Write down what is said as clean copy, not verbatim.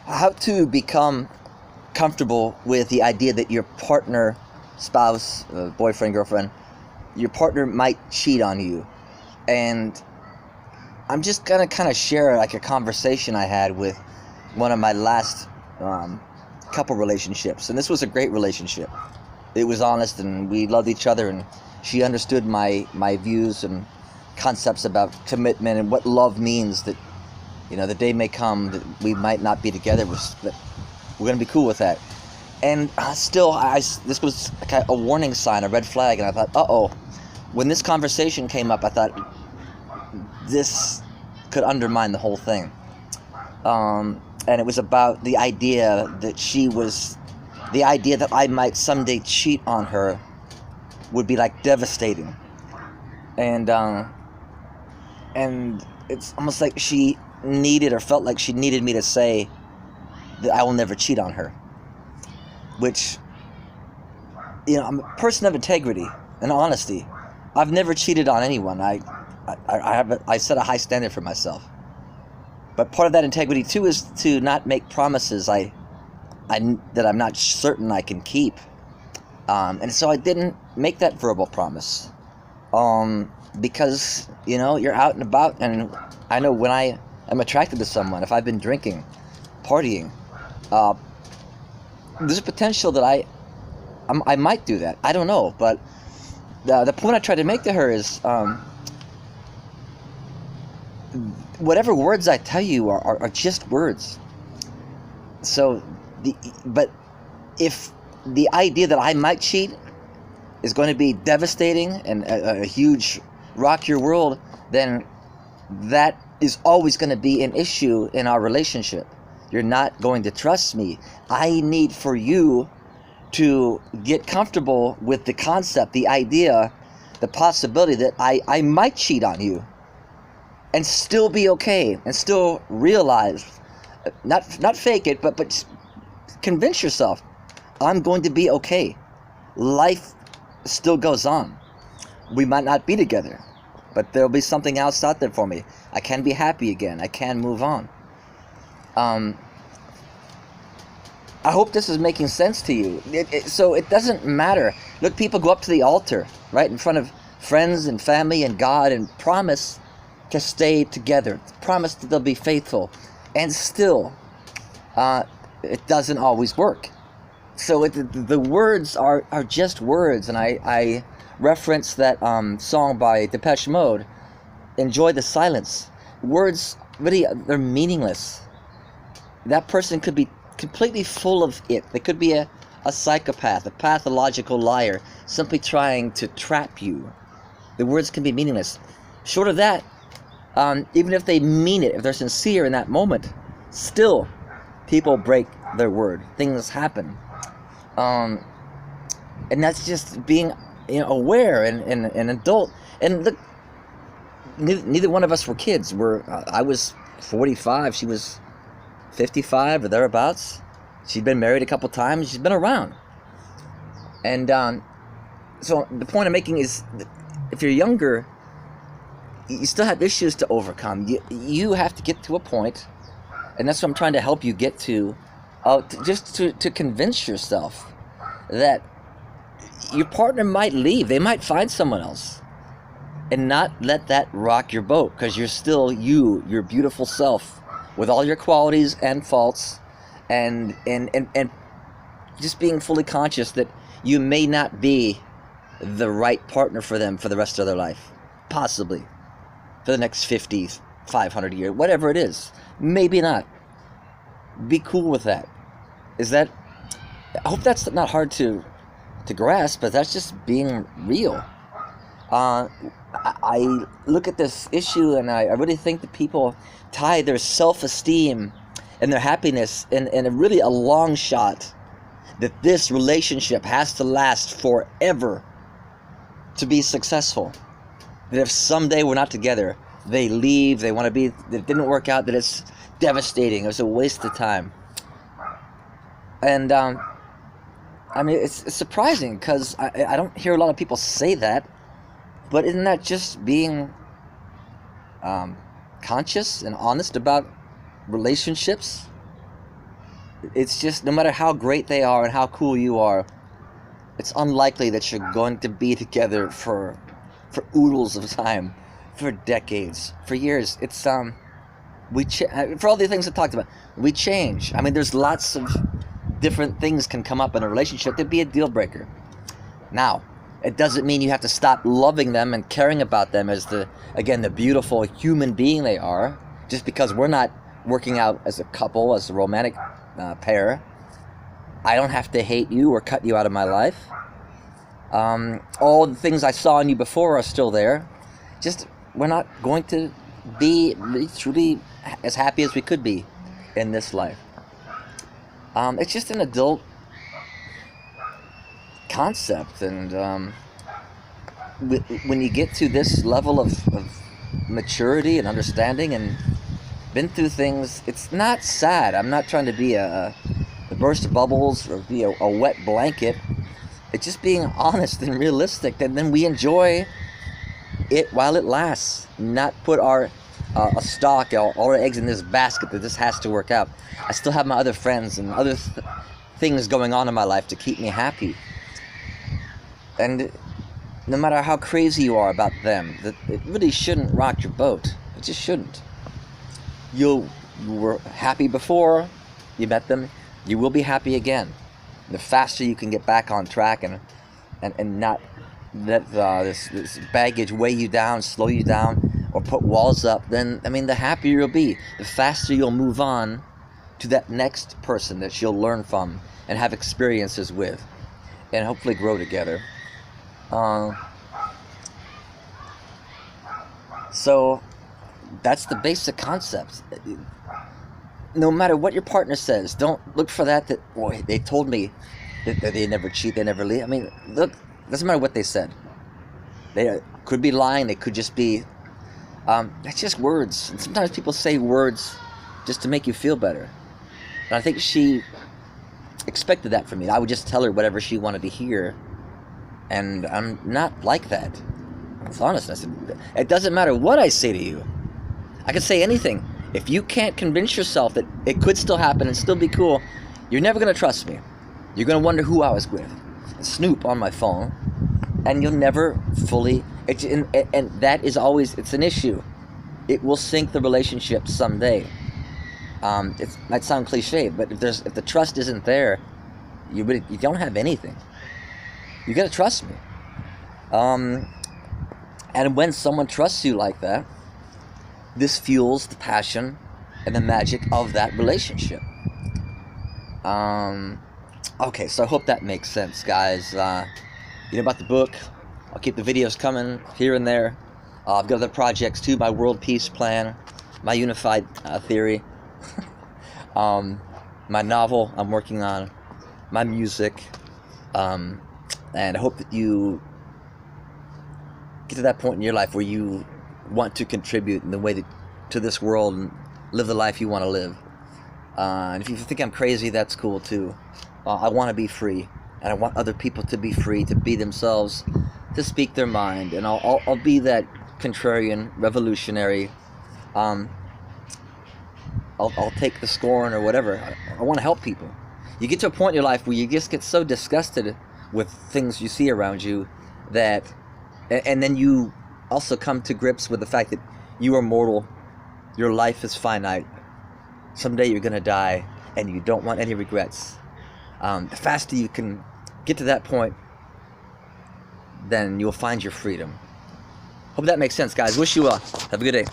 how to become comfortable with the idea that your partner, spouse, boyfriend, girlfriend, your partner might cheat on you. And I'm just gonna kind of share like a conversation I had with one of my last couple relationships, and this was a great relationship. It was honest, and we loved each other, and she understood my views and concepts about commitment and what love means. That the day may come that we might not be together, but we're gonna be cool with that. And still, this was kind of a warning sign, a red flag, and I thought, uh-oh. When this conversation came up, I thought this could undermine the whole thing. And it was about the idea that I might someday cheat on her would be like devastating. And it's almost like she needed or felt like she needed me to say that I will never cheat on her. Which, I'm a person of integrity and honesty. I've never cheated on anyone. I set a high standard for myself. But part of that integrity too is to not make promises that I'm not certain I can keep. And so I didn't make that verbal promise. Because, you're out and about, and I know when I am attracted to someone, if I've been drinking, partying, there's a potential that I might do that. I don't know, but the point I tried to make to her is whatever words I tell you are just words. So, but if the idea that I might cheat is going to be devastating and a huge rock your world, then that is always going to be an issue in our relationship. You're not going to trust me. I need for you to get comfortable with the concept, the idea, the possibility that I might cheat on you and still be okay and still realize, not fake it, but convince yourself, I'm going to be okay. Life still goes on. We might not be together, but there'll be something else out there for me. I can be happy again. I can move on. I hope this is making sense to you. So it doesn't matter. Look, people go up to the altar, right, in front of friends and family and God and promise to stay together, promise that they'll be faithful, and still, it doesn't always work. So the words are just words, and I reference that song by Depeche Mode, Enjoy the Silence. Words, really, they're meaningless. That person could be completely full of it. They could be a psychopath, a pathological liar, simply trying to trap you. The words can be meaningless. Short of that, even if they mean it, if they're sincere in that moment, still, people break their word. Things happen. And that's just being aware and an adult. And look, neither one of us were kids. I was 45, she was 55 or thereabouts. She'd been married a couple times. She's been around. And so the point I'm making is, if you're younger, you still have issues to overcome. You have to get to a point, and that's what I'm trying to help you get to, just to convince yourself that your partner might leave. They might find someone else. And not let that rock your boat, because you're still your beautiful self, with all your qualities and faults, and just being fully conscious that you may not be the right partner for them for the rest of their life. Possibly. For the next 50, 500 years, whatever it is. Maybe not. Be cool with that. I hope that's not hard to grasp, but that's just being real. I look at this issue, and I really think that people tie their self-esteem and their happiness in a long shot, that this relationship has to last forever to be successful. That if someday we're not together, they leave, that it didn't work out, that it's devastating, it was a waste of time. And it's surprising, because I don't hear a lot of people say that. But isn't that just being conscious and honest about relationships? It's just, no matter how great they are and how cool you are, it's unlikely that you're going to be together for oodles of time, for decades, for years. It's for all the things I talked about, we change. I mean, there's lots of different things can come up in a relationship to be a deal breaker. Now, it doesn't mean you have to stop loving them and caring about them as the beautiful human being they are, just because we're not working out as a couple, as a romantic pair. I don't have to hate you or cut you out of my life. All the things I saw in you before are still there. Just, we're not going to be truly as happy as we could be in this life. It's just an adult concept, and when you get to this level of maturity and understanding and been through things, it's not sad. I'm not trying to be a burst of bubbles or be a wet blanket. It's just being honest and realistic, and then we enjoy it while it lasts. Not put our all our eggs in this basket that this has to work out. I still have my other friends and other things going on in my life to keep me happy. And no matter how crazy you are about them, it really shouldn't rock your boat. It just shouldn't. You were happy before you met them. You will be happy again. The faster you can get back on track and not let this baggage weigh you down, slow you down, or put walls up, then, I mean, the happier you'll be. The faster you'll move on to that next person that you'll learn from and have experiences with, and hopefully grow together. So that's the basic concept. No matter what your partner says, don't look for that boy, they told me that they never cheat, they never leave. I mean, look, doesn't matter what they said. They could be lying, they could just be, that's just words. And sometimes people say words just to make you feel better. And I think she expected that from me. I would just tell her whatever she wanted to hear. And I'm not like that. It's honest. I said, it doesn't matter what I say to you. I can say anything. If you can't convince yourself that it could still happen and still be cool, you're never going to trust me. You're going to wonder who I was with. Snoop on my phone. And you'll never fully... And that is always... It's an issue. It will sink the relationship someday. It might sound cliche, but if the trust isn't there, you don't have anything. You got to trust me. And when someone trusts you like that, this fuels the passion and the magic of that relationship. Okay, so I hope that makes sense, guys. About the book, I'll keep the videos coming here and there. I've got other projects too, my world peace plan, my unified theory, my novel I'm working on, my music, and I hope that you get to that point in your life where you want to contribute in the way to this world and live the life you want to live. And if you think I'm crazy, that's cool too. I want to be free, and I want other people to be free, to be themselves, to speak their mind, and I'll be that contrarian, revolutionary. I'll take the scorn or whatever. I want to help people. You get to a point in your life where you just get so disgusted with things you see around you that, and then you also come to grips with the fact that you are mortal, your life is finite, someday you're going to die, and you don't want any regrets. The faster you can get to that point, then you'll find your freedom. Hope that makes sense, guys. Wish you well. Have a good day.